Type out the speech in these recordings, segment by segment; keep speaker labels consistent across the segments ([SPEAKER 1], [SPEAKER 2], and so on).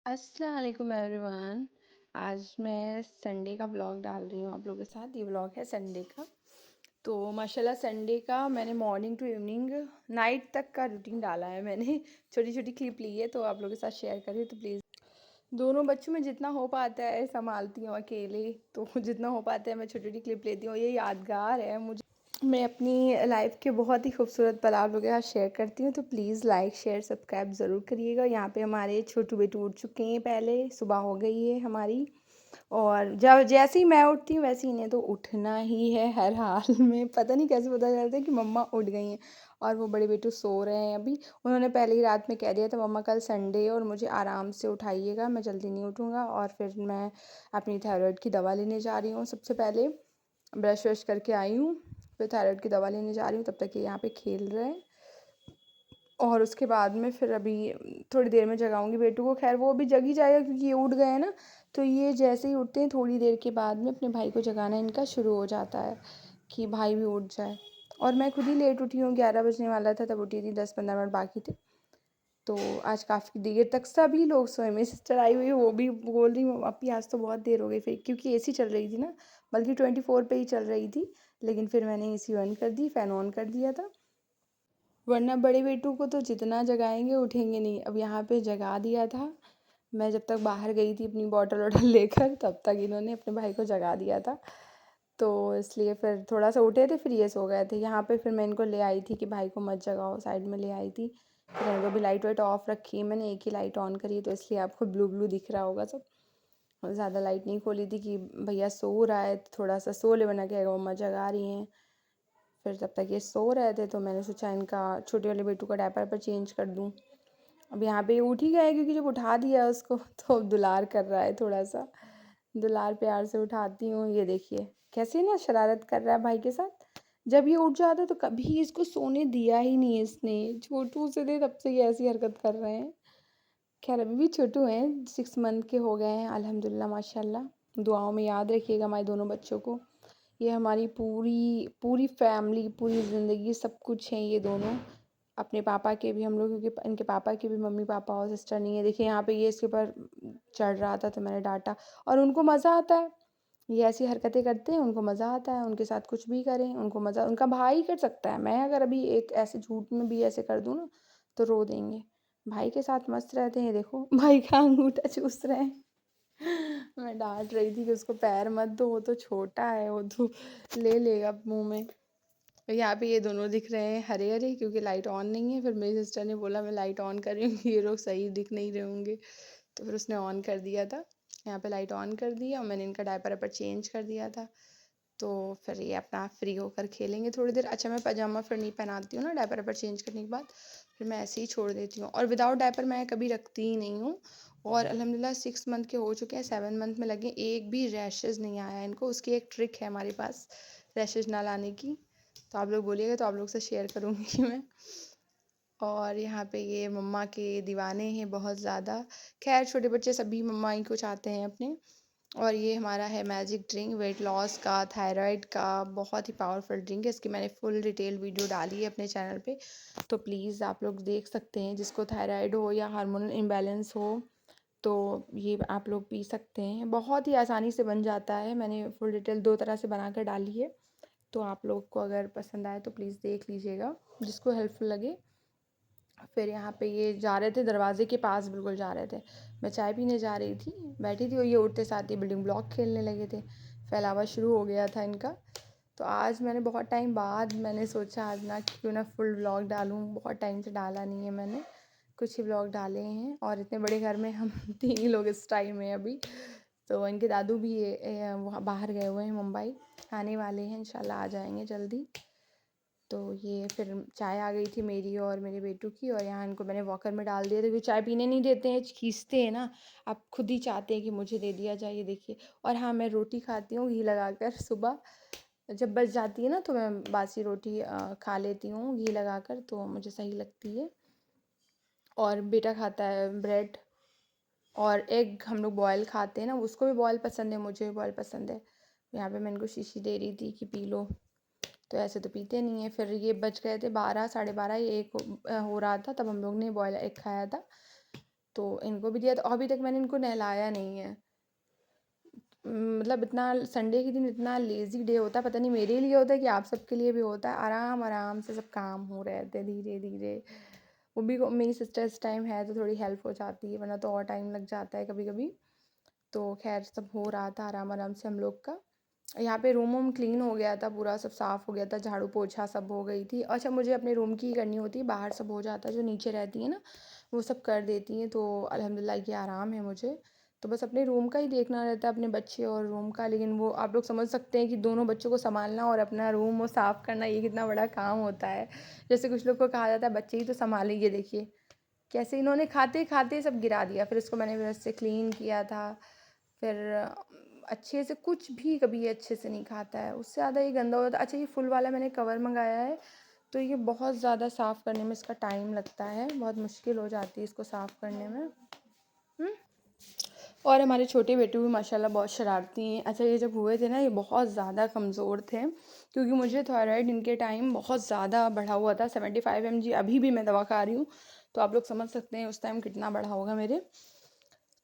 [SPEAKER 1] अस्सलाम वालेकुम एवरीवन। आज मैं संडे का व्लॉग डाल रही हूँ आप लोगों के साथ। ये व्लॉग है संडे का। तो माशाल्लाह संडे का मैंने मॉर्निंग टू इवनिंग नाइट तक का रूटीन डाला है मैंने। छोटी छोटी क्लिप ली है तो आप लोगों के साथ शेयर करिए। तो प्लीज़ दोनों बच्चों में जितना हो पाता है संभालती हूँ अकेले, तो जितना हो पाता है मैं छोटी छोटी क्लिप लेती हूँ। ये यादगार है मुझे, मैं अपनी लाइफ के बहुत ही खूबसूरत पल आप लोगों के साथ शेयर करती हूँ। तो प्लीज़ लाइक शेयर सब्सक्राइब ज़रूर करिएगा। यहाँ पे हमारे छोटू बेटू उठ चुके हैं, पहले सुबह हो गई है हमारी। और जब जैसे ही मैं उठती हूँ वैसे ही इन्हें तो उठना ही है हर हाल में। पता नहीं कैसे पता चलता है कि मम्मा उठ गई हैं। और वो बड़े बेटू सो रहे हैं अभी। उन्होंने पहले ही रात में कह दिया था मम्मा कल संडे है और मुझे आराम से उठाइएगा, मैं जल्दी नहीं उठूँगा। और फिर मैं अपनी थायराइड की दवा लेने जा रही हूँ। सबसे पहले ब्रश व्रश करके आई हूँ, फिर थायराइड की दवा लेने जा रही हूँ। तब तक ये यहाँ पे खेल रहे हैं। और उसके बाद में फिर अभी थोड़ी देर में जगाऊंगी बेटू को। खैर वो अभी जग ही जाएगा क्योंकि ये उठ गए हैं ना। तो ये जैसे ही उठते हैं थोड़ी देर के बाद में अपने भाई को जगाना इनका शुरू हो जाता है कि भाई भी उठ जाए। और मैं खुद ही लेट उठी हूँ, 11 बजने वाला था तब उठी थी, 10-15 मिनट बाकी थे। तो आज काफ़ी देर तक सभी लोग सोए। मेरी सिस्टर आई हुई है, वो भी बोल रही हूँ अपी आज तो बहुत देर हो गई। फिर क्योंकि एसी चल रही थी ना, बल्कि 24 पे ही चल रही थी, लेकिन फिर मैंने एसी ऑन कर दी, फ़ैन ऑन कर दिया था। वरना बड़े बेटू को तो जितना जगाएंगे उठेंगे नहीं। अब यहाँ पे जगा दिया था, मैं जब तक बाहर गई थी अपनी बॉटल वॉटल लेकर तब तक इन्होंने अपने भाई को जगा दिया था। तो इसलिए फिर थोड़ा सा उठे थे, फिर ये सो गए थे। यहाँ पे फिर मैं इनको ले आई थी कि भाई को मत जगाओ, साइड में ले आई थी। फिर इनको भी लाइट वाइट ऑफ रखी है मैंने, एक ही लाइट ऑन करी, तो इसलिए आपको ब्लू ब्लू दिख रहा होगा सब। और ज़्यादा लाइट नहीं खोली थी कि भैया सो रहा है तो थोड़ा सा सो ले, वरना कहेगा मम्मा जगा रही हैं। फिर तब तक ये सो रहे थे तो मैंने सोचा इनका छोटे वाले बेटू का डायपर पर चेंज कर दूँ। अब यहाँ पे उठ ही गए क्योंकि जब उठा दिया उसको तो अब दुलार कर रहा है थोड़ा सा। दुलार प्यार से उठाती हूँ। ये देखिए कैसे ना शरारत कर रहा है भाई के साथ। जब ये उठ जाता है तो कभी इसको सोने दिया ही नहीं इसने। छोटू से थे तब से ये ऐसी हरकत कर रहे हैं। खैर अभी भी छोटू हैं, 6 मंथ के हो गए हैं अल्हम्दुलिल्लाह माशाल्लाह। दुआओं में याद रखिएगा हमारे दोनों बच्चों को। ये हमारी पूरी पूरी फैमिली, पूरी ज़िंदगी सब कुछ है ये दोनों। अपने पापा के भी हम लोग, क्योंकि इनके पापा के भी मम्मी पापा और सिस्टर नहीं है। देखिए यहाँ पे ये इसके ऊपर चढ़ रहा था तो मैंने डांटा। और उनको मज़ा आता है, ये ऐसी हरकतें करते हैं, उनको मज़ा आता है। उनके साथ कुछ भी करें उनको मज़ा, उनका भाई कर सकता है। मैं अगर अभी एक ऐसे झूठ में भी ऐसे कर दूँ ना तो रो देंगे। भाई के साथ मस्त रहते हैं। देखो भाई का अंगूठा चूस रहे हैं। मैं डांट रही थी कि उसको पैर मत दो, वो तो छोटा है, वो तो ले लेगा मुंह में। यहाँ पे ये दोनों दिख रहे हैं हरे हरे क्योंकि लाइट ऑन नहीं है। फिर मेरी सिस्टर ने बोला मैं लाइट ऑन कर रही हूँ ये लोग सही दिख नहीं रहे होंगे, तो फिर उसने ऑन कर दिया था। यहाँ पे लाइट ऑन कर दी और मैंने इनका डायपर पर चेंज कर दिया था। तो फिर ये अपना फ्री होकर खेलेंगे थोड़ी देर। अच्छा मैं पजामा फिर नहीं पहनाती हूँ ना डायपर पर चेंज करने के बाद, फिर मैं ऐसे ही छोड़ देती हूँ। और विदाउट डायपर मैं कभी रखती ही नहीं हूँ। और अल्हम्दुलिल्लाह 6 मंथ के हो चुके हैं, 7 मंथ में लगे, एक भी रैशेज़ नहीं आया इनको। उसकी एक ट्रिक है हमारे पास रैशेज़ ना लाने की, तो आप लोग बोलिएगा तो आप लोग से शेयर करूँगी मैं। और यहाँ पे ये मम्मा के दीवाने हैं बहुत ज़्यादा। खैर छोटे बच्चे सभी मम्मा ही को चाहते हैं अपने। और ये हमारा है मैजिक ड्रिंक, वेट लॉस का, थायराइड का, बहुत ही पावरफुल ड्रिंक है। इसकी मैंने फुल डिटेल वीडियो डाली है अपने चैनल पे, तो प्लीज़ आप लोग देख सकते हैं। जिसको थायराइड हो या हार्मोनल इम्बैलेंस हो तो ये आप लोग पी सकते हैं। बहुत ही आसानी से बन जाता है। मैंने फुल डिटेल 2 तरह से बना कर डाली है, तो आप लोग को अगर पसंद आए तो प्लीज़ देख लीजिएगा, जिसको हेल्पफुल लगे। फिर यहाँ पे ये जा रहे थे दरवाजे के पास, बिल्कुल जा रहे थे। मैं चाय पीने जा रही थी, बैठी थी, और ये उठते साथ ही बिल्डिंग ब्लॉक खेलने लगे थे। फैलावा शुरू हो गया था इनका। तो आज मैंने बहुत टाइम बाद मैंने सोचा आज ना क्यों ना फुल व्लॉग डालूँ। बहुत टाइम से डाला नहीं है मैंने, कुछ ही व्लॉग डाले हैं। और इतने बड़े घर में हम 3 ही लोग इस टाइम में अभी। तो इनके दादू भी वहाँ बाहर गए हुए हैं मुंबई, आने वाले हैं इंशाल्लाह, आ जाएंगे जल्दी। तो ये फिर चाय आ गई थी मेरी और मेरे बेटू की, और यहाँ इनको मैंने वॉकर में डाल दिया था क्योंकि चाय पीने नहीं देते हैं, खींचते हैं ना। आप खुद ही चाहते हैं कि मुझे दे दिया जाए, ये देखिए। और हाँ मैं रोटी खाती हूँ घी लगाकर, सुबह जब बच जाती है ना तो मैं बासी रोटी खा लेती हूँ घी लगाकर, तो मुझे सही लगती है। और बेटा खाता है ब्रेड और एग, हम लोग बॉयल खाते हैं ना, उसको भी बॉयल पसंद है, मुझे भी बॉयल पसंद है। यहाँ पे मैं इनको शीशी दे रही थी कि पी लो, तो ऐसे तो पीते नहीं है। फिर ये बज गए थे 12, 12:30, ये 1 हो रहा था तब हम लोग ने बॉयल एग खाया था। तो इनको भी दिया। तो अभी तक मैंने इनको नहलाया नहीं है। मतलब इतना संडे के दिन इतना लेज़ी डे होता है, पता नहीं मेरे लिए होता है कि आप सबके लिए भी होता है। आराम आराम से सब काम हो रहे थे धीरे धीरे। वो भी मेरी सिस्टर इस टाइम है तो थोड़ी हेल्प हो जाती है, वरना तो और टाइम लग जाता है कभी कभी। तो खैर सब हो रहा था आराम आराम से हम लोग का। यहाँ पे रूम वूम क्लीन हो गया था, पूरा सब साफ़ हो गया था, झाड़ू पोछा सब हो गई थी। अच्छा, मुझे अपने रूम की ही करनी होती है, बाहर सब हो जाता है, जो नीचे रहती है ना वो सब कर देती हैं। तो अल्हम्दुलिल्लाह ये आराम है मुझे। तो बस अपने रूम का ही देखना रहता है, अपने बच्चे और रूम का। लेकिन वो आप लोग समझ सकते हैं कि दोनों बच्चों को संभालना और अपना रूम वो साफ़ करना, ये कितना बड़ा काम होता है। जैसे कुछ लोग को कहा जाता है बच्चे ही तो संभालेंगे, देखिए कैसे इन्होंने खाते खाते सब गिरा दिया। फिर इसको मैंने फिर से क्लीन किया था। फिर अच्छे से कुछ भी कभी ये अच्छे से नहीं खाता है, उससे ज़्यादा ये गंदा होता है। अच्छा, ये फुल वाला मैंने कवर मंगाया है, तो ये बहुत ज़्यादा साफ़ करने में इसका टाइम लगता है, बहुत मुश्किल हो जाती है इसको साफ़ करने में। और हमारे छोटे बेटू भी माशाल्लाह बहुत शरारती हैं। अच्छा, ये जब हुए थे ना ये बहुत ज़्यादा कमज़ोर थे, क्योंकि मुझे थायराइड इनके टाइम बहुत ज़्यादा बढ़ा हुआ था, 75 mg। अभी भी मैं दवा खा रही हूँ, तो आप लोग समझ सकते हैं उस टाइम कितना बढ़ा होगा मेरे।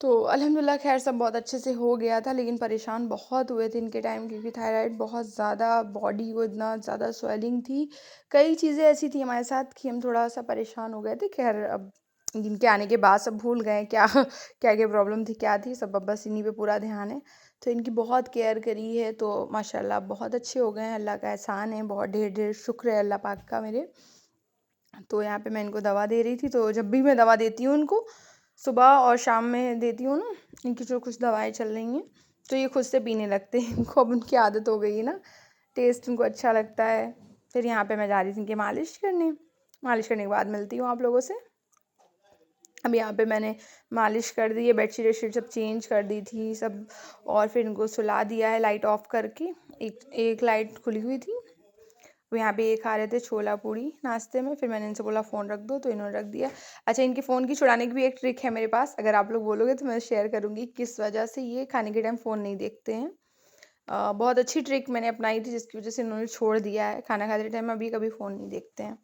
[SPEAKER 1] तो अल्हम्दुलिल्लाह खैर सब बहुत अच्छे से हो गया था, लेकिन परेशान बहुत हुए थे इनके टाइम, क्योंकि थायराइड बहुत ज़्यादा बॉडी को इतना ज़्यादा स्वेलिंग थी। कई चीज़ें ऐसी थी हमारे साथ कि हम थोड़ा सा परेशान हो गए थे। खैर अब इनके आने के बाद सब भूल गए क्या क्या क्या प्रॉब्लम थी क्या थी सब। अब बस इन्हीं पे पूरा ध्यान है। तो इनकी बहुत केयर करी है, तो माशाल्लाह बहुत अच्छे हो गए हैं। अल्लाह का एहसान है, बहुत ढेर ढेर शुक्र है अल्लाह पाक का मेरे। तो यहाँ पे मैं इनको दवा दे रही थी, तो जब भी मैं दवा देती हूँ इनको सुबह और शाम में देती हूँ ना, इनकी जो कुछ दवाएं चल रही हैं, तो ये खुद से पीने लगते हैं। इनको अब उनकी आदत हो गई है ना, टेस्ट उनको अच्छा लगता है। फिर यहाँ पे मैं जा रही थी इनकी मालिश करने। मालिश करने के बाद मिलती हूँ आप लोगों से। अब यहाँ पे मैंने मालिश कर दी है, बेडशीट वेडशीट सब चेंज कर दी थी सब, और फिर इनको सुला दिया है लाइट ऑफ करके। एक लाइट खुली हुई थी। वो यहाँ पे ये खा रहे थे छोला पूड़ी नाश्ते में। फिर मैंने इनसे बोला फ़ोन रख दो, तो इन्होंने रख दिया। अच्छा, इनके फ़ोन की छुड़ाने की भी एक ट्रिक है मेरे पास, अगर आप लोग बोलोगे तो मैं शेयर करूँगी किस वजह से ये खाने के टाइम फ़ोन नहीं देखते हैं। बहुत अच्छी ट्रिक मैंने अपनाई थी, जिसकी वजह से इन्होंने छोड़ दिया है, खाना खाते टाइम अभी कभी फ़ोन नहीं देखते हैं।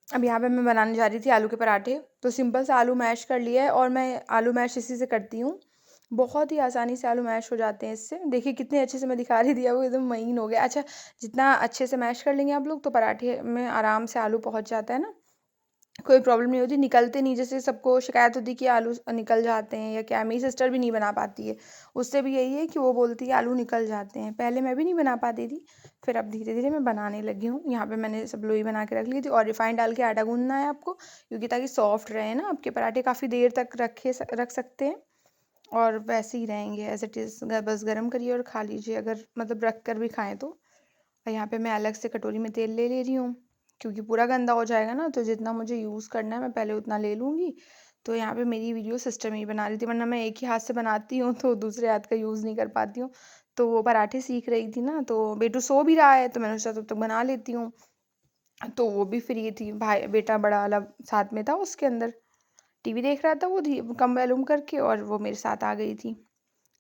[SPEAKER 1] अब यहाँ पे मैं बनाने जा रही थी आलू के पराठे। तो सिंपल सा आलू मैश कर लिया है, और मैं आलू मैश इसी से करती हूँ। बहुत ही आसानी से आलू मैश हो जाते हैं इससे। देखिए कितने अच्छे से मैं दिखा रही थी, वो एकदम महीन हो गया। अच्छा, जितना अच्छे से मैश कर लेंगे आप लोग, तो पराठे में आराम से आलू पहुँच जाता है ना, कोई प्रॉब्लम नहीं होती, निकलते नहीं। जैसे सबको शिकायत होती है कि आलू निकल जाते हैं या क्या, मेरी सिस्टर भी नहीं बना पाती है। उससे भी यही है कि वो बोलती है आलू निकल जाते हैं। पहले मैं भी नहीं बना पाती थी, फिर अब धीरे धीरे मैं बनाने लगी हूँ। यहाँ पे मैंने सब लोई बना के रख ली थी, और रिफाइंड डाल के आटा गूंदना है आपको, क्योंकि ताकि सॉफ्ट रहे ना आपके पराठे, काफ़ी देर तक रख सकते हैं और वैसे ही रहेंगे एज इट इज़। बस गर्म करिए और खा लीजिए, अगर मतलब रख कर भी खाएँ तो। और यहाँ पे मैं अलग से कटोरी में तेल ले रही हूँ, क्योंकि पूरा गंदा हो जाएगा ना, तो जितना मुझे यूज़ करना है मैं पहले उतना ले लूँगी। तो यहाँ पे मेरी वीडियो सिस्टर में ही बना रही थी, वरना मैं एक ही हाथ से बनाती हूँ तो दूसरे हाथ का यूज़ नहीं कर पाती हूँ। तो वो पराठे सीख रही थी ना, तो बेटू सो भी रहा है, तो मैंने सोचा तब तक बना लेती हूँ। तो वो भी फ्री थी, भाई बेटा बड़ा वाला साथ में था, उसके अंदर टीवी देख रहा था वो कम वॉल्यूम करके, और वो मेरे साथ आ गई थी।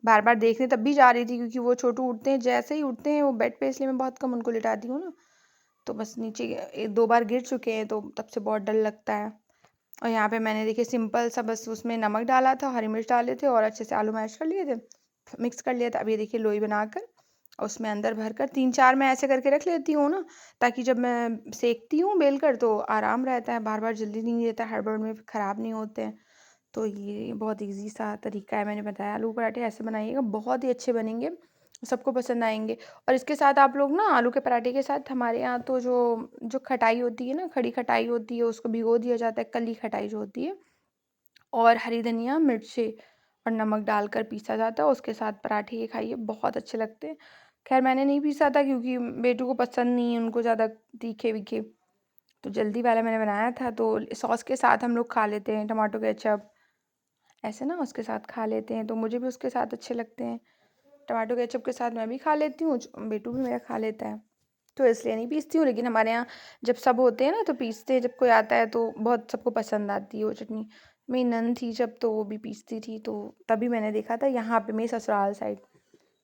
[SPEAKER 1] बार बार देखने तब भी जा रही थी, क्योंकि वो छोटू उठते हैं, जैसे ही उठते हैं वो बेड पे, इसलिए मैं बहुत कम उनको लिटाती हूँ ना। तो बस नीचे दो बार गिर चुके हैं, तो तब से बहुत डर लगता है। और यहाँ पे मैंने देखिए सिंपल सा बस उसमें नमक डाला था, हरी मिर्च डाले थे, और अच्छे से आलू मैश कर लिए थे, मिक्स कर लिया था। अब ये देखिए लोई बनाकर उसमें अंदर भर कर 3-4 मैं ऐसे करके रख लेती हूँ ना, ताकि जब मैं सेकती हूँ बेल कर तो आराम रहता है, बार बार जल्दी नहीं रहता, हड़बड़ में ख़राब नहीं होते हैं। तो ये बहुत ईजी सा तरीका है, मैंने बताया। आलू पराठे ऐसे बनाइएगा, बहुत ही अच्छे बनेंगे, सबको पसंद आएंगे। और इसके साथ आप लोग ना, आलू के पराठे के साथ हमारे यहाँ तो जो जो खटाई होती है ना, खड़ी खटाई होती है, उसको भिगो दिया जाता है, कली खटाई जो होती है, और हरी धनिया मिर्ची और नमक डालकर पीसा जाता है, उसके साथ पराठे ये खाइए, बहुत अच्छे लगते हैं। खैर मैंने नहीं पीसा था, क्योंकि बेटू को पसंद नहीं है, उनको ज़्यादा तीखे वीखे, तो जल्दी वाला मैंने बनाया था। तो सॉस के साथ हम लोग खा लेते हैं, टमाटो केचप ऐसे ना उसके साथ खा लेते हैं, तो मुझे भी उसके साथ अच्छे लगते हैं। टमाटो केचप के साथ मैं भी खा लेती हूँ, बेटू भी मेरा खा लेता है, तो इसलिए नहीं पीसती हूँ। लेकिन हमारे यहाँ जब सब होते हैं ना, तो पीसते हैं, जब कोई आता है तो बहुत सबको पसंद आती है वो चटनी। मेरी नन थी जब, तो वो भी पीसती थी, तो तभी मैंने देखा था यहाँ पे मेरे ससुराल साइड।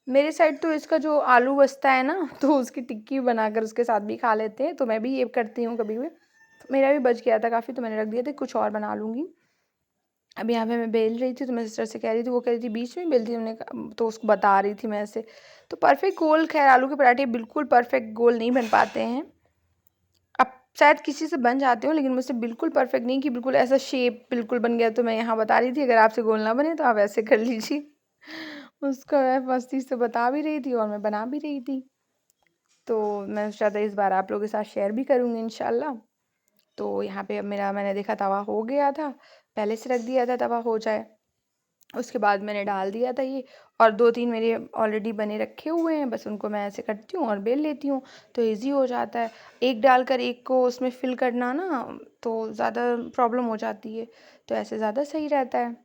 [SPEAKER 1] मेरे साइड तो इसका जो आलू बचता है ना, तो उसकी टिक्की बनाकर उसके साथ भी खा लेते हैं, तो मैं भी ये करती हूँ कभी भी। तो मेरा भी बच गया था काफ़ी, तो मैंने रख दिया था, कुछ और बना लूँगी। अब यहाँ पे मैं बेल रही थी तो मैं सिस्टर से कह रही थी, वो कह रही थी बीच में बेलती, तो उसको बता रही थी मैं ऐसे। तो परफेक्ट गोल, खैर आलू के पराठे बिल्कुल परफेक्ट गोल नहीं बन पाते हैं। अब शायद किसी से बन जाते हो, लेकिन मुझसे बिल्कुल परफेक्ट नहीं कि बिल्कुल ऐसा शेप बिल्कुल बन गया। तो मैं यहाँ बता रही थी, अगर आपसे गोल ना बने तो आप ऐसे कर लीजिए। उसको मैं मस्ती से बता भी रही थी और मैं बना भी रही थी। तो मैं सोचा था इस बार आप लोगों के साथ शेयर भी करूँगी इंशाल्लाह। तो यहाँ पे अब मेरा, मैंने देखा तवा हो गया था, पहले से रख दिया था तवा हो जाए। उसके बाद मैंने डाल दिया था ये, और 2-3 मेरे ऑलरेडी बने रखे हुए हैं, बस उनको मैं ऐसे करती हूँ और बेल लेती हूँ, तो इजी हो जाता है। एक डालकर एक को उसमें फिल करना ना, तो ज़्यादा प्रॉब्लम हो जाती है, तो ऐसे ज़्यादा सही रहता है।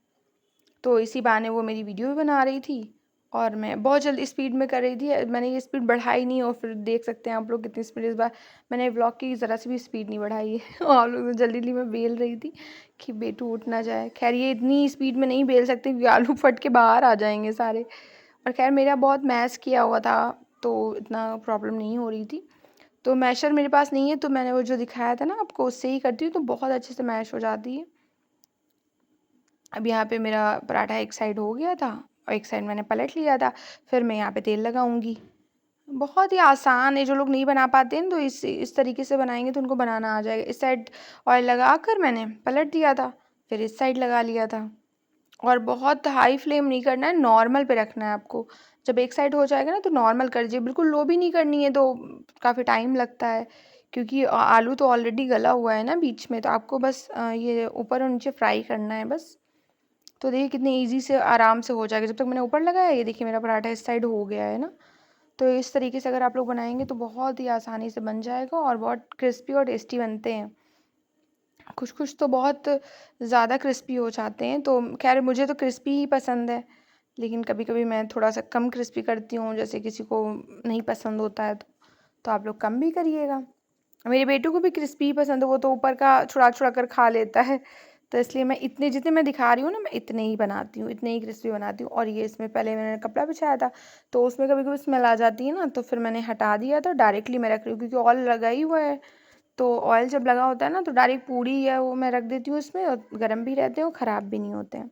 [SPEAKER 1] तो इसी बहाने वो मेरी वीडियो भी बना रही थी और मैं बहुत जल्दी स्पीड में कर रही थी। मैंने ये स्पीड बढ़ाई नहीं, और फिर देख सकते हैं आप लोग कितनी स्पीड, इस बार मैंने व्लॉग की ज़रा सी भी स्पीड नहीं बढ़ाई है। और आप लोग जल्दी जल्दी में बेल रही थी कि बेटू उठ ना जाए। खैर ये इतनी स्पीड में नहीं बेल सकते क्योंकि आलू फट के बाहर आ जाएंगे सारे। और खैर मेरा बहुत मैश किया हुआ था, तो इतना प्रॉब्लम नहीं हो रही थी। तो मैशर मेरे पास नहीं है, तो मैंने वो जो दिखाया था ना आपको, उससे ही करती हूँ, तो बहुत अच्छे से मैश हो जाती है। अब यहाँ पे मेरा पराठा एक साइड हो गया था और एक साइड मैंने पलट लिया था। फिर मैं यहाँ पे तेल लगाऊंगी। बहुत ही आसान है, जो लोग नहीं बना पाते हैं तो इस तरीके से बनाएंगे तो उनको बनाना आ जाएगा। इस साइड ऑयल लगा कर मैंने पलट दिया था, फिर इस साइड लगा लिया था। और बहुत हाई फ्लेम नहीं करना है, नॉर्मल पे रखना है आपको। जब एक साइड हो जाएगा ना तो नॉर्मल कर दीजिए, बिल्कुल लो भी नहीं करनी है, तो काफ़ी टाइम लगता है। क्योंकि आलू तो ऑलरेडी गला हुआ है ना बीच में, तो आपको बस ये ऊपर और नीचे फ्राई करना है बस। तो देखिए कितनी इजी से आराम से हो जाएगा। जब तक मैंने ऊपर लगाया, ये देखिए मेरा पराठा इस साइड हो गया है ना। तो इस तरीके से अगर आप लोग बनाएंगे तो बहुत ही आसानी से बन जाएगा और बहुत क्रिस्पी और टेस्टी बनते हैं। कुछ कुछ तो बहुत ज़्यादा क्रिस्पी हो जाते हैं, तो खैर मुझे तो क्रिस्पी ही पसंद है। लेकिन कभी कभी मैं थोड़ा सा कम क्रिस्पी करती हूँ, जैसे किसी को नहीं पसंद होता है तो आप लोग कम भी करिएगा। मेरे बेटू को भी क्रिस्पी ही पसंद है, वो तो ऊपर का छुड़ा छुड़ा कर खा लेता है। तो इसलिए मैं इतने जितने मैं दिखा रही हूँ ना, मैं इतने ही बनाती हूँ, इतने ही क्रिस्पी बनाती हूँ। और ये इसमें पहले मैंने कपड़ा बिछाया था, तो उसमें कभी कभी स्मेल आ जाती है ना, तो फिर मैंने हटा दिया था, डायरेक्टली मैं रख रही हूँ क्योंकि ऑयल लगा ही हुआ है। तो ऑयल जब लगा होता है ना, तो डायरेक्ट पूड़ी या वो मैं रख देती हूँ उसमें, और गर्म भी रहते हैं और ख़राब भी नहीं होते हैं।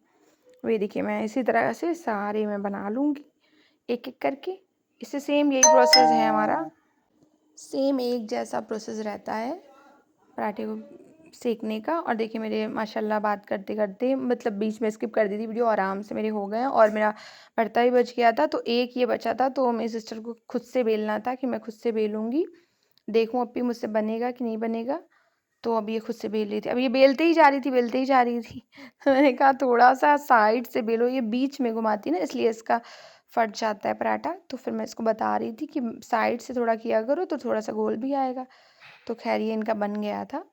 [SPEAKER 1] वही देखिए मैं इसी तरह से सारे मैं बना लूँगी एक एक करके। इससे सेम यही प्रोसेस है हमारा, सेम एक जैसा प्रोसेस रहता है पराठे को सेकने का। और देखिए मेरे माशाल्लाह बात करते करते, मतलब बीच में स्किप कर दी थी वीडियो, आराम से मेरे हो गए हैं। और मेरा भरता भी बच गया था, तो एक ये बचा था, तो मेरी सिस्टर को खुद से बेलना था कि मैं खुद से बेलूँगी, देखूँ अब भी मुझसे बनेगा कि नहीं बनेगा। तो अब ये खुद से बेल रही थी, अब ये बेलते ही जा रही थी, बेलते ही जा रही थी। तो मैंने कहा थोड़ा सा साइड से बेलो, ये बीच में घुमाती ना इसलिए इसका फट जाता है पराठा। तो फिर मैं इसको बता रही थी कि साइड से थोड़ा किया करो तो थोड़ा सा गोल भी आएगा। तो खैर ये इनका बन गया था।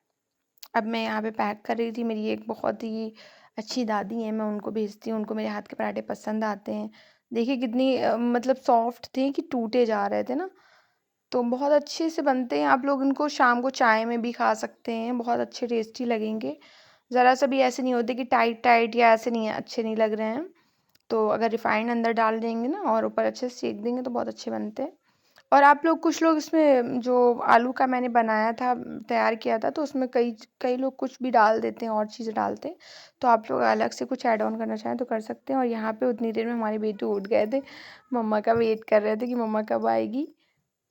[SPEAKER 1] अब मैं यहाँ पे पैक कर रही थी। मेरी एक बहुत ही अच्छी दादी है, मैं उनको भेजती हूँ, उनको मेरे हाथ के पराठे पसंद आते हैं। देखिए कितनी मतलब सॉफ्ट थे कि टूटे जा रहे थे ना, तो बहुत अच्छे से बनते हैं। आप लोग इनको शाम को चाय में भी खा सकते हैं, बहुत अच्छे टेस्टी लगेंगे। ज़रा सा भी ऐसे नहीं होते कि टाइट टाइट या ऐसे नहीं, अच्छे नहीं लग रहे हैं। तो अगर रिफाइंड अंदर डाल देंगे ना और ऊपर अच्छे से सेक देंगे तो बहुत अच्छे बनते हैं। और आप लोग, कुछ लोग इसमें जो आलू का मैंने बनाया था, तैयार किया था, तो उसमें कई कई लोग कुछ भी डाल देते हैं, और चीज़ें डालते हैं। तो आप लोग अलग से कुछ ऐड ऑन करना चाहें तो कर सकते हैं। और यहाँ पे उतनी देर में हमारे बेटू उठ गए थे, मम्मा का वेट कर रहे थे कि मम्मा कब आएगी।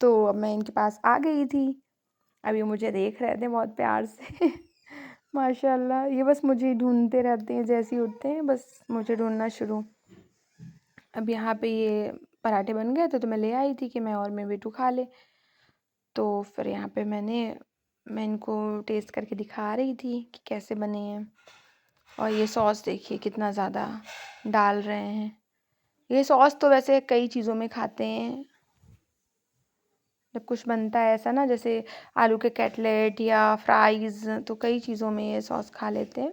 [SPEAKER 1] तो अब मैं इनके पास आ गई थी। अब ये मुझे देख रहे थे बहुत प्यार से। माशाल्लाह, ये बस मुझे ही ढूंढते रहते हैं, जैसे ही उठते हैं बस मुझे ढूंढना शुरू। अब यहाँ पे ये पराठे बन गए थे, तो मैं ले आई थी कि मैं और मेरे बेटू खा ले। तो फिर यहाँ पे मैं इनको टेस्ट करके दिखा रही थी कि कैसे बने हैं। और ये सॉस देखिए कितना ज़्यादा डाल रहे हैं। ये सॉस तो वैसे कई चीज़ों में खाते हैं, जब कुछ बनता है ऐसा ना, जैसे आलू के कटलेट या फ्राइज़, तो कई चीज़ों में ये सॉस खा लेते हैं।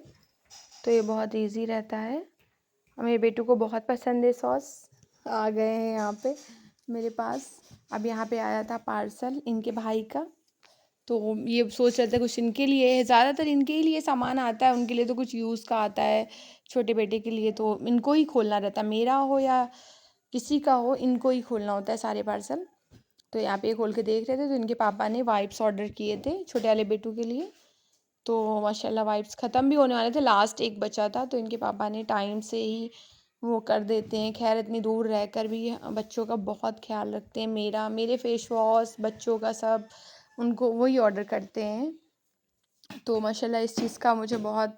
[SPEAKER 1] तो ये बहुत इजी रहता है। और मेरे बेटू को बहुत पसंद है सॉस। आ गए हैं यहाँ पे मेरे पास। अब यहाँ पे आया था पार्सल इनके भाई का, तो ये सोच रहे थे कुछ इनके लिए है, ज़्यादातर इनके ही लिए सामान आता है, उनके लिए तो कुछ यूज़ का आता है। छोटे बेटे के लिए तो इनको ही खोलना रहता है, मेरा हो या किसी का हो, इनको ही खोलना होता है सारे पार्सल। तो यहाँ पे खोल के देख रहे थे, तो इनके पापा ने वाइप्स ऑर्डर किए थे छोटे वाले बेटू के लिए। तो माशाल्लाह वाइप्स ख़त्म भी होने वाले थे, लास्ट एक बचा था, तो इनके पापा ने टाइम से ही वो कर देते हैं। खैर इतनी दूर रहकर भी बच्चों का बहुत ख्याल रखते हैं। मेरे फेस वॉश बच्चों का सब उनको वही ऑर्डर करते हैं। तो माशाल्लाह इस चीज़ का मुझे बहुत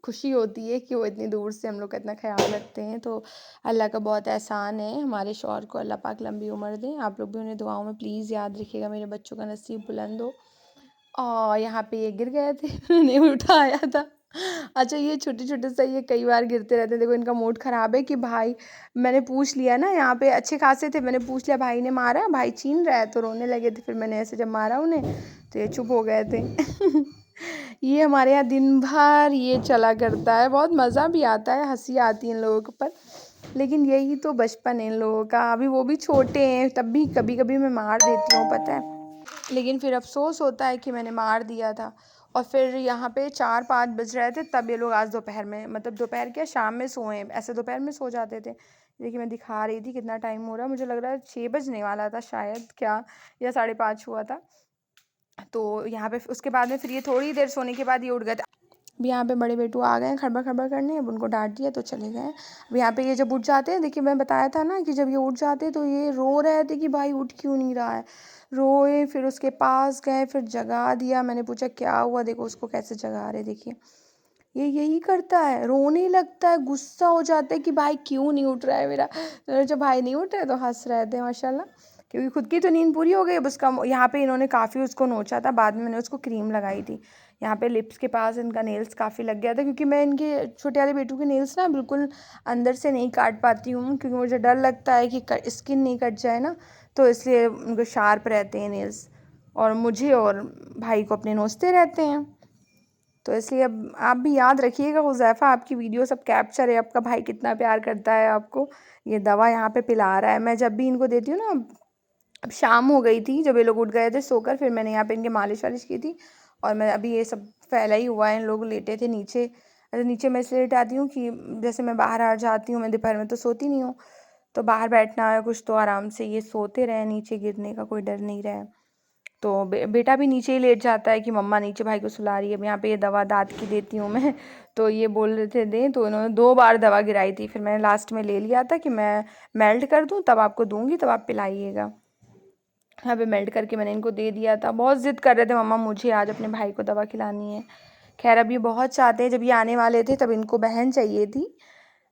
[SPEAKER 1] खुशी होती है कि वो इतनी दूर से हम लोग का इतना ख्याल रखते हैं। तो अल्लाह का बहुत एहसान है। हमारे शौहर को अल्लाह पाक लंबी उम्र दें। आप लोग भी उन्हें दुआओं में प्लीज़ याद रखिएगा, मेरे बच्चों का नसीब बुलंद हो। और यहाँ पे ये गिर गए थे मैंने उठाया था। अच्छा, ये छोटे-छोटे से ये कई बार गिरते रहते हैं। देखो इनका मूड ख़राब है कि भाई, मैंने पूछ लिया ना, यहाँ पे अच्छे खासे थे, मैंने पूछ लिया भाई ने मारा, भाई छीन रहा है, तो रोने लगे थे। फिर मैंने ऐसे जब मारा उन्हें तो ये चुप हो गए थे। ये हमारे यहाँ दिन भर ये चला करता है। बहुत मज़ा भी आता है, हँसी आती है इन लोगों के ऊपर। लेकिन यही तो बचपन है इन लोगों का। अभी वो भी छोटे हैं, तब भी कभी-कभी मैं मार देती हूँ, पता है। लेकिन फिर अफ़सोस होता है कि मैंने मार दिया था। और फिर यहाँ पे 4-5 बज रहे थे, तब ये लोग आज दोपहर में, मतलब दोपहर क्या शाम में सोए, ऐसे दोपहर में सो जाते थे। देखिए मैं दिखा रही थी कितना टाइम हो रहा है, मुझे लग रहा है 6 बजने वाला था शायद, क्या, या 5:30 हुआ था। तो यहाँ पे उसके बाद में फिर ये थोड़ी देर सोने के बाद ये उठ गए थे। अब यहाँ पे बड़े बेटू आ गए हैं खड़बड़ खड़बड़ करने, अब उनको डांट दिया तो चले गए। अब यहाँ पे ये जब उठ जाते हैं, देखिए मैं बताया था ना कि जब ये उठ जाते तो ये रो रहे थे कि भाई उठ क्यों नहीं रहा है। रोए, फिर उसके पास गए, फिर जगा दिया। मैंने पूछा क्या हुआ, देखो उसको कैसे जगा रहे, देखिए ये यही करता है, रोने लगता है, गुस्सा हो जाता है कि भाई क्यों नहीं उठ रहा है मेरा। तो जब भाई नहीं उठ रहे तो हंस रहे थे माशाल्लाह, क्योंकि खुद की तो नींद पूरी हो गई। अब उसका यहाँ पे इन्होंने काफ़ी उसको नोचा था, बाद में मैंने उसको क्रीम लगाई थी। यहाँ पे लिप्स के पास इनका नेल्स काफ़ी लग गया था, क्योंकि मैं इनके छोटे वाले बेटू के नेल्स ना बिल्कुल अंदर से नहीं काट पाती हूँ, क्योंकि मुझे डर लगता है कि स्किन नहीं कट जाए ना, तो इसलिए उनको शार्प रहते हैं नेल्स, और मुझे और भाई को अपने नोचते रहते हैं। तो इसलिए अब आप भी याद रखिएगा हुज़ैफ़ा, आपकी वीडियो सब कैप्चर है, आपका भाई कितना प्यार करता है आपको। ये दवा यहाँ पे पिला रहा है, मैं जब भी इनको देती हूँ ना। अब शाम हो गई थी जब ये लोग उठ गए थे सोकर, फिर मैंने यहाँ पे इनके मालिश वालिश की थी। और मैं अभी ये सब फैला ही हुआ है, इन लोग लेटे थे नीचे। अरे नीचे मैं इसलिए लेट आती हूँ कि जैसे मैं बाहर आ जाती हूँ, मैं दोपहर में तो सोती नहीं हूँ, तो बाहर बैठना है कुछ तो आराम से ये सोते रहे, नीचे गिरने का कोई डर नहीं रहे। तो बेटा भी नीचे ही लेट जाता है कि मम्मा नीचे भाई को सुला रही है। अब यहाँ पे ये दवा दाँत की देती हूँ मैं, तो ये बोल रहे थे दें, तो इन्होंने 2 बार दवा गिराई थी। फिर मैंने लास्ट में ले लिया था कि मैं मेल्ट कर दूँ तब आपको दूँगी, तब आप पिलाइएगा। यहाँ पे मेल्ट करके मैंने इनको दे दिया था। बहुत ज़िद कर रहे थे मम्मा मुझे आज अपने भाई को दवा खिलानी है। खैर अब ये बहुत चाहते हैं, जब ये आने वाले थे तब इनको बहन चाहिए थी,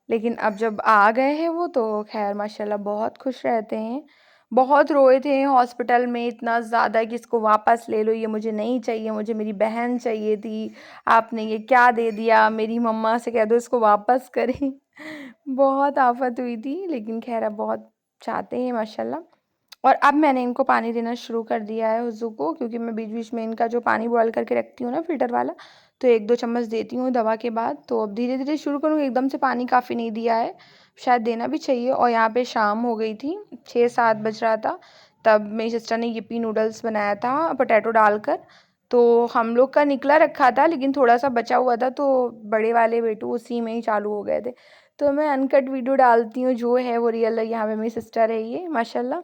[SPEAKER 1] लेकिन अब जब आ गए हैं वो तो खैर माशाल्लाह बहुत खुश रहते हैं। बहुत रोए थे हॉस्पिटल में इतना ज़्यादा कि इसको वापस ले लो, ये मुझे नहीं चाहिए, मुझे मेरी बहन चाहिए थी, आपने ये क्या दे दिया, मेरी मम्मा से कह दो इसको वापस करें। बहुत आफत हुई थी, लेकिन खैर अब बहुत चाहते हैं माशाल्लाह। और अब मैंने इनको पानी देना शुरू कर दिया है हुज़्ज़ू को, क्योंकि मैं बीच-बीच में इनका जो पानी बॉयल करके रखती हूँ ना फ़िल्टर वाला, तो 1-2 चम्मच देती हूँ दवा के बाद। तो अब धीरे-धीरे शुरू करूँगी, एकदम से पानी काफ़ी नहीं दिया है, शायद देना भी चाहिए। और यहाँ पे शाम हो गई थी, 6-7 बज रहा था, तब मेरी सिस्टर ने यिप्पी नूडल्स बनाया था पोटैटो डालकर। तो हम लोग का निकला रखा था, लेकिन थोड़ा-सा बचा हुआ था, तो बड़े वाले बेटू उसी में ही चालू हो गए थे। तो मैं अनकट वीडियो डालती हूँ, जो है वो रियल है। यहाँ पे मेरी सिस्टर है ये माशाल्लाह।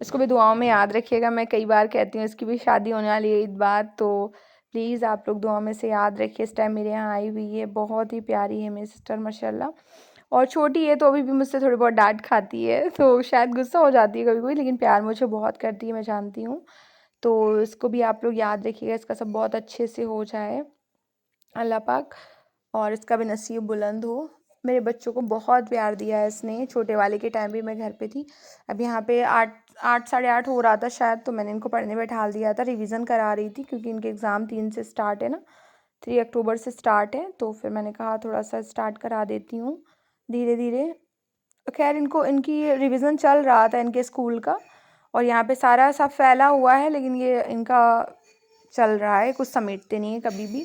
[SPEAKER 1] इसको भी दुआओं में याद रखिएगा। मैं कई बार कहती हूँ, इसकी भी शादी होने वाली है ईद बाद, तो प्लीज़ आप लोग दुआ में से याद रखिए। इस टाइम मेरे यहाँ आई हुई है, बहुत ही प्यारी है मेरी सिस्टर माशाल्लाह। और छोटी है तो अभी भी मुझसे थोड़ी बहुत डांट खाती है, तो शायद गुस्सा हो जाती है कभी कभी, लेकिन प्यार मुझे बहुत करती है, मैं जानती हूँ। तो इसको भी आप लोग याद रखिएगा, इसका सब बहुत अच्छे से हो जाए अल्लाह पाक, और इसका भी नसीब बुलंद हो। मेरे बच्चों को बहुत प्यार दिया है इसने। छोटे वाले के टाइम भी मैं घर पे थी। अब यहाँ पे 8 साढ़े 8 हो रहा था शायद, तो मैंने इनको पढ़ने बैठा दिया था, रिवीज़न करा रही थी, क्योंकि इनके एग्ज़ाम 3 से स्टार्ट है ना, 3 अक्टूबर से स्टार्ट है। तो फिर मैंने कहा थोड़ा सा स्टार्ट करा देती हूँ धीरे धीरे। खैर इनको इनकी रिवीज़न चल रहा था इनके स्कूल का, और यहाँ पे सारा सब फैला हुआ है, लेकिन ये इनका चल रहा है, कुछ समेटते नहीं है कभी भी।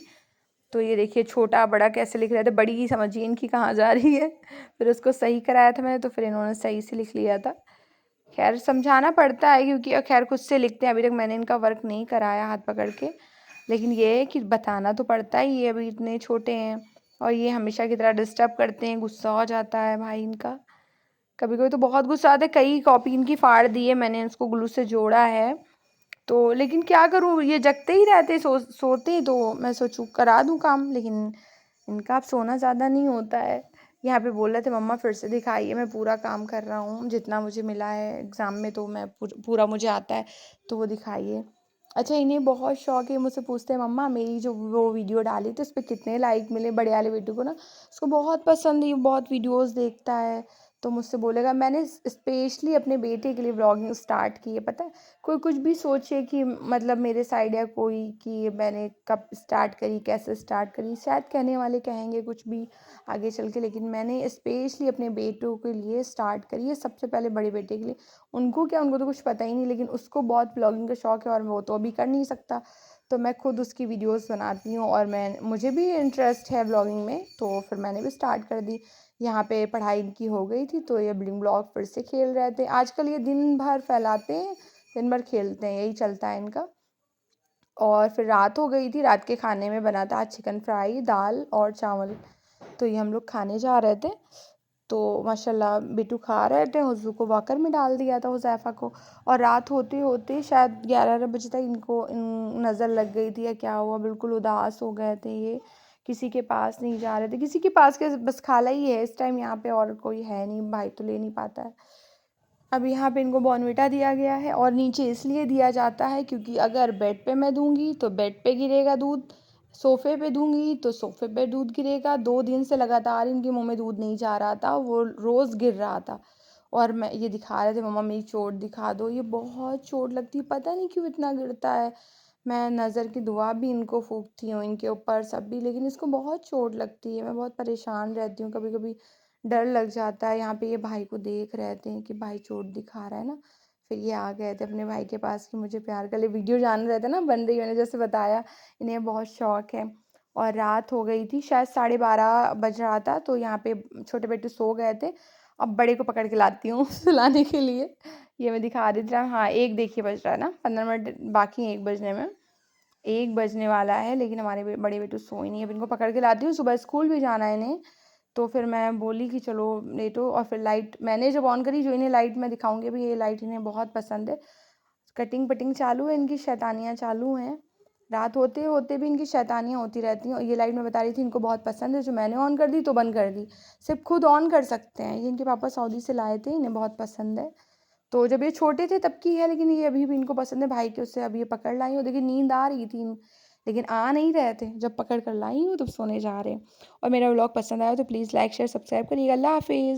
[SPEAKER 1] तो ये देखिए छोटा बड़ा कैसे लिख रहे थे, बड़ी ही समझिए इनकी कहाँ जा रही है। फिर उसको सही कराया था मैंने, तो फिर इन्होंने सही से लिख लिया था। खैर समझाना पड़ता है, क्योंकि खैर खुद से लिखते हैं, अभी तक मैंने इनका वर्क नहीं कराया हाथ पकड़ के, लेकिन ये है कि बताना तो पड़ता ही है, अभी इतने छोटे हैं। और ये हमेशा की तरह डिस्टर्ब करते हैं, गुस्सा हो जाता है भाई इनका, कभी कभी तो बहुत गुस्सा आता है। कई कॉपी इनकी फाड़ दी है मैंने, उसको ग्लू से जोड़ा है, तो लेकिन क्या करूँ, ये जगते ही रहते, सोते, तो मैं सोचूँ करा दूँ काम, लेकिन इनका अब सोना ज़्यादा नहीं होता है। यहाँ पे बोल रहे थे मम्मा फिर से दिखाइए, मैं पूरा काम कर रहा हूँ जितना मुझे मिला है एग्ज़ाम में, तो मैं पूरा मुझे आता है, तो वो दिखाइए। अच्छा, इन्हें बहुत शौक है, मुझसे पूछते हैं मम्मा मेरी जो वो वीडियो डाली तो उस पर कितने लाइक मिले। बड़े वाले बेटू को ना, उसको बहुत पसंद है, ये बहुत वीडियोस देखता है, तो मुझसे बोलेगा। मैंने स्पेशली अपने बेटे के लिए व्लॉगिंग स्टार्ट की है, पता है। कोई कुछ भी सोचे कि मतलब मेरे साइड या कोई कि मैंने कब स्टार्ट करी, कैसे स्टार्ट करी, शायद कहने वाले कहेंगे कुछ भी आगे चल के, लेकिन मैंने स्पेशली अपने बेटों के लिए स्टार्ट करी है, सबसे पहले बड़े बेटे के लिए। उनको क्या, उनको तो कुछ पता ही नहीं, लेकिन उसको बहुत ब्लॉगिंग का शौक है और वो तो अभी कर नहीं सकता, तो मैं खुद उसकी वीडियोस बनाती हूँ, और मुझे भी इंटरेस्ट है ब्लॉगिंग में, तो फिर मैंने भी स्टार्ट कर दी। यहाँ पे पढ़ाई इनकी हो गई थी, तो ये ब्लॉग फिर से खेल रहे थे। आजकल ये दिन भर फैलाते हैं, दिन भर खेलते हैं, यही चलता है इनका। और फिर रात हो गई थी, रात के खाने में बना था आज चिकन फ्राई, दाल और चावल, तो ये हम लोग खाने जा रहे थे। तो माशाल्लाह बिट्टू खा रहे थे, हुज़ू को वॉकर में डाल दिया था, हुज़ैफ़ा को। और रात होते होते शायद 11 बजे तक इनको नज़र लग गई थी या क्या हुआ, बिल्कुल उदास हो गए थे ये, किसी के पास नहीं जा रहे थे, किसी के पास के बस खाला ही है इस टाइम यहाँ पे, और कोई है नहीं, भाई तो ले नहीं पाता है। अब यहाँ पे इनको बॉर्नविटा दिया गया है, और नीचे इसलिए दिया जाता है क्योंकि अगर बेड पे मैं दूंगी तो बेड पे गिरेगा दूध, सोफ़े पे दूंगी तो सोफ़े पे दूध गिरेगा। 2 दिन से लगातार इनके मुंह में दूध नहीं जा रहा था, वो रोज़ गिर रहा था। और मैं ये दिखा रहे थे मम्मा मेरी चोट दिखा दो, ये बहुत चोट लगती है, पता नहीं क्यों इतना गिरता है। मैं नज़र की दुआ भी इनको फूकती हूँ इनके ऊपर सब भी, लेकिन इसको बहुत चोट लगती है, मैं बहुत परेशान रहती हूँ, कभी कभी डर लग जाता है। यहाँ पे ये भाई को देख रहे थे कि भाई चोट दिखा रहा है ना, फिर ये आ गए थे अपने भाई के पास कि मुझे प्यार कर ले। वीडियो जान रहे थे ना बन रही, मैंने जैसे बताया, इन्हें बहुत शौक है। और रात हो गई थी, शायद 12:30 बज रहा था, तो यहाँ पे छोटे बेटे सो गए थे। अब बड़े को पकड़ के लाती हूँ सुलाने के लिए। ये मैं दिखा रही थी, हाँ 1 देखिए बज रहा है ना, 15 मिनट बाकी हैं 1 बजने में, 1 बजने वाला है, लेकिन हमारे बड़े बेटू सोए नहीं है। अब इनको पकड़ के लाती हूँ, सुबह स्कूल भी जाना है इन्हें, तो फिर मैं बोली कि चलो लेटो। और फिर लाइट मैंने जब ऑन करी, जो इन्हें लाइट मैं दिखाऊंगी अभी, ये लाइट इन्हें बहुत पसंद है। कटिंग पटिंग चालू है, इनकी शैतानियाँ चालू हैं, रात होते होते भी इनकी शैतानियाँ होती रहती हैं। और ये लाइट मैं बता रही थी इनको बहुत पसंद है, जो मैंने ऑन कर दी तो बंद कर दी, सिर्फ खुद ऑन कर सकते हैं। ये इनके पापा सऊदी से लाए थे, इन्हें बहुत पसंद है। तो जब ये छोटे थे तब की है, लेकिन ये अभी भी इनको पसंद है। भाई के उससे अभी ये पकड़ लाई हूँ, देखिए नींद आ रही थी लेकिन आ नहीं रहे थे, जब पकड़ कर लाई हूँ तब सोने जा रहे हैं। और मेरा व्लॉग पसंद आया तो प्लीज़ लाइक शेयर सब्सक्राइब करिएगा। अल्लाह हाफिज़।